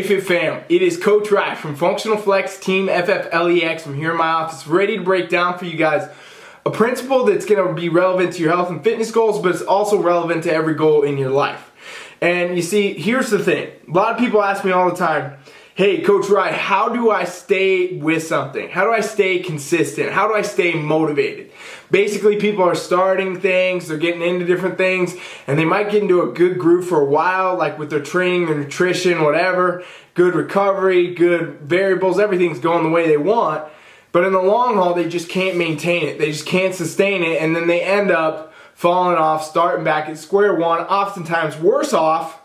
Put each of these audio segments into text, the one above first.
Fit Fam, it is Coach Rye from Functional Flex Team FFLEX. I'm here in my office ready to break down for you guys a principle that's going to be relevant to your health and fitness goals, but it's also relevant to every goal in your life. And you see, here's the thing. A lot of people ask me all the time, hey, Coach Rye, how do I stay with something? How do I stay consistent? How do I stay motivated? Basically, people are starting things, they're getting into different things, and they might get into a good groove for a while, like with their training, their nutrition, whatever, good recovery, good variables, everything's going the way they want. But in the long haul, they just can't maintain it. They just can't sustain it, and then they end up falling off, starting back at square one, oftentimes worse off,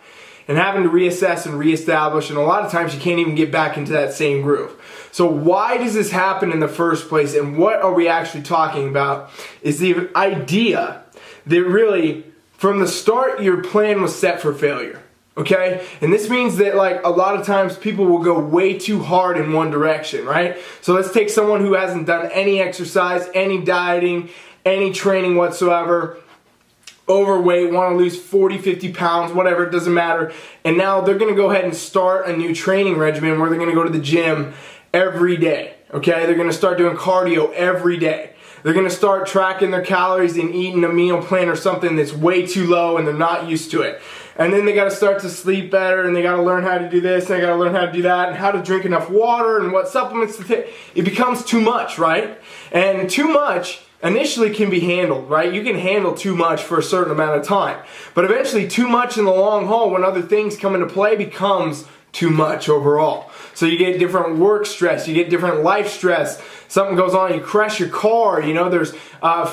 and having to reassess and reestablish, and a lot of times you can't even get back into that same groove. So why does this happen in the first place, and what are we actually talking about is the idea that really, from the start, your plan was set for failure, okay? And this means that like a lot of times people will go way too hard in one direction, right? So let's take someone who hasn't done any exercise, any dieting, any training whatsoever, overweight, want to lose 40, 50 pounds, whatever, it doesn't matter. And now they're going to go ahead and start a new training regimen where they're going to go to the gym every day, okay? They're going to start doing cardio every day. They're going to start tracking their calories and eating a meal plan or something that's way too low and they're not used to it. And then they got to start to sleep better, and they got to learn how to do this, and they got to learn how to do that, and how to drink enough water, and what supplements to take. It becomes too much, right? And too much initially can be handled, right? You can handle too much for a certain amount of time. But eventually too much in the long haul, when other things come into play, becomes too much overall. So you get different work stress, you get different life stress, something goes on, you crash your car, you know, there's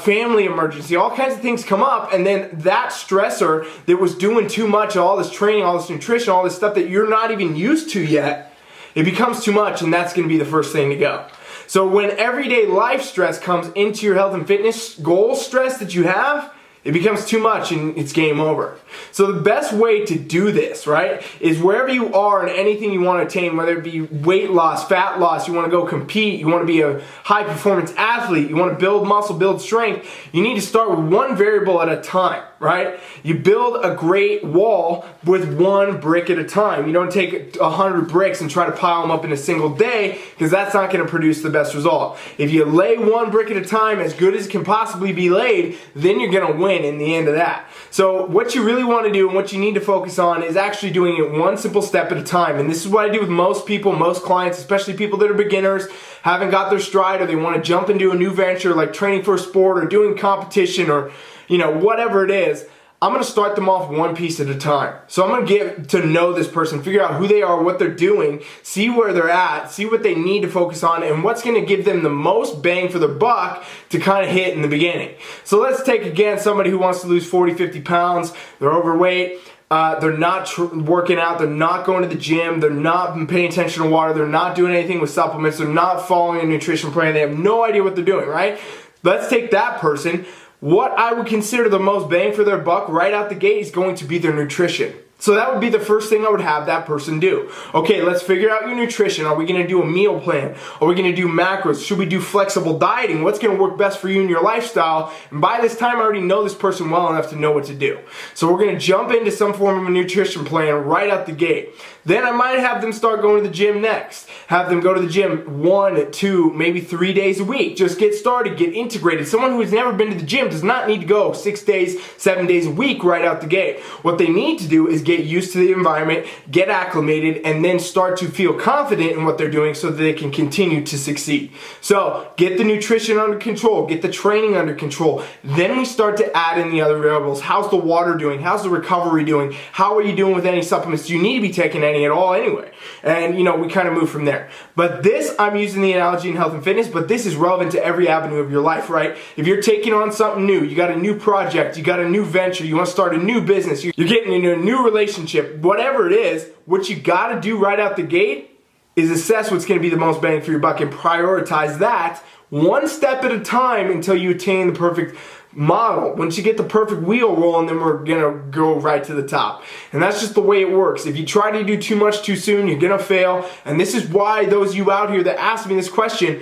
family emergency, all kinds of things come up, and then that stressor that was doing too much, all this training, all this nutrition, all this stuff that you're not even used to yet, it becomes too much, and that's going to be the first thing to go. So when everyday life stress comes into your health and fitness goal stress that you have, it becomes too much and it's game over. So the best way to do this, right, is wherever you are and anything you want to attain, whether it be weight loss, fat loss, you want to go compete, you want to be a high performance athlete, you want to build muscle, build strength, you need to start with one variable at a time, right? You build a great wall with one brick at a time. You don't take 100 bricks and try to pile them up in a single day, because that's not going to produce the best result. If you lay one brick at a time, as good as it can possibly be laid, then you're going to win in the end of that. So what you really want to do and what you need to focus on is actually doing it one simple step at a time. And this is what I do with most people, most clients, especially people that are beginners, haven't got their stride, or they want to jump into a new venture like training for a sport or doing competition or, you know, whatever it is. I'm going to start them off one piece at a time. So I'm going to get to know this person, figure out who they are, what they're doing, see where they're at, see what they need to focus on, and what's going to give them the most bang for their buck to kind of hit in the beginning. So let's take again somebody who wants to lose 40, 50 pounds, they're overweight, they're not working out, they're not going to the gym, they're not paying attention to water, they're not doing anything with supplements, they're not following a nutrition plan, they have no idea what they're doing, right? Let's take that person. What I would consider the most bang for their buck right out the gate is going to be their nutrition. So that would be the first thing I would have that person do. Okay, let's figure out your nutrition. Are we going to do a meal plan? Are we going to do macros? Should we do flexible dieting? What's going to work best for you and your lifestyle? And by this time, I already know this person well enough to know what to do. So we're going to jump into some form of a nutrition plan right out the gate. Then I might have them start going to the gym next. Have them go to the gym 1, 2, maybe 3 days a week. Just get started, get integrated. Someone who has never been to the gym does not need to go 6 days, 7 days a week right out the gate. What they need to do is get used to the environment, get acclimated, and then start to feel confident in what they're doing so that they can continue to succeed. So get the nutrition under control, get the training under control. Then we start to add in the other variables. How's the water doing? How's the recovery doing? How are you doing with any supplements? Do you need to be taking any at all anyway? And you know, we kind of move from there. But this, I'm using the analogy in health and fitness, but this is relevant to every avenue of your life, right? If you're taking on something new, you got a new project, you got a new venture, you want to start a new business, you're getting into a new relationship, whatever it is, what you got to do right out the gate is assess what's going to be the most bang for your buck and prioritize that one step at a time until you attain the perfect model. Once you get the perfect wheel rolling, then we're gonna go right to the top. And that's just the way it works. If you try to do too much too soon, you're gonna fail. And this is why those of you out here that ask me this question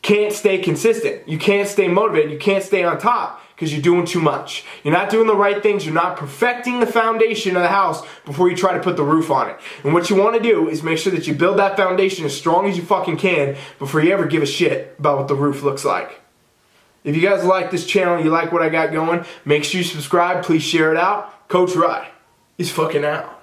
can't stay consistent. You can't stay motivated. You can't stay on top. because you're doing too much. You're not doing the right things. You're not perfecting the foundation of the house before you try to put the roof on it. And what you want to do is make sure that you build that foundation as strong as you fucking can before you ever give a shit about what the roof looks like. If you guys like this channel, you like what I got going, make sure you subscribe. Please share it out. Coach Rye, he's fucking out.